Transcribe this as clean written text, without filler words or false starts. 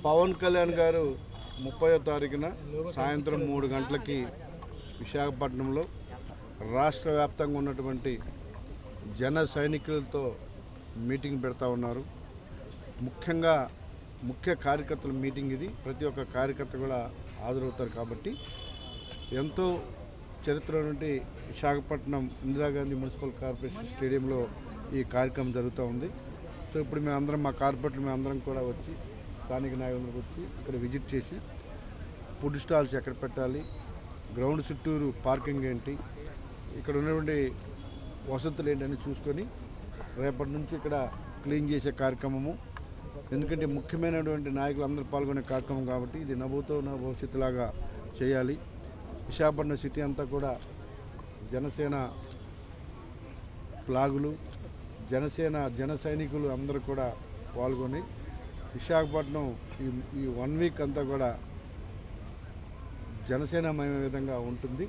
పవన్ కళ్యాణ్ గారు 30వ తారీఖున సాయంత్రం 3 గంటలకి విశాఖపట్నంలో రాష్ట్ర వ్యాప్తంగా ఉన్నటువంటి జన సైనికులతో మీటింగ్ పెడతా ఉన్నారు. ముఖ్యంగా ముఖ్య కార్యకర్తల మీటింగ్ ఇది. ప్రతి ఒక్క కార్యకర్త కూడా హాజరవుతారు. కాబట్టి ఎంతో చరిత్ర నుండి విశాఖపట్నం ఇందిరాగాంధీ మున్సిపల్ కార్పొరేషన్ స్టేడియంలో ఈ కార్యక్రమం జరుగుతూ ఉంది. సో ఇప్పుడు మేమందరం మా కార్పొరేటర్ మేమందరం కూడా వచ్చి స్థానిక నాయకులకు వచ్చి ఇక్కడ విజిట్ చేసి ఫుడ్ స్టాల్స్ ఎక్కడ పెట్టాలి, గ్రౌండ్ చుట్టూరు పార్కింగ్ ఏంటి, ఇక్కడ ఉన్నటువంటి వసతులు ఏంటని చూసుకొని రేపటి నుంచి ఇక్కడ క్లీన్ చేసే కార్యక్రమము. ఎందుకంటే ముఖ్యమైనటువంటి నాయకులు అందరూ పాల్గొనే కార్యక్రమం కాబట్టి ఇది నవ్వుతో నా భవిష్యత్తులాగా చేయాలి. విశాఖపట్నం సిటీ అంతా కూడా జనసేన ఫ్లాగులు, జన సైనికులు అందరూ కూడా పాల్గొని విశాఖపట్నం ఈ 1 వీక్ అంతా కూడా జనసేనమయ విధంగా ఉంటుంది.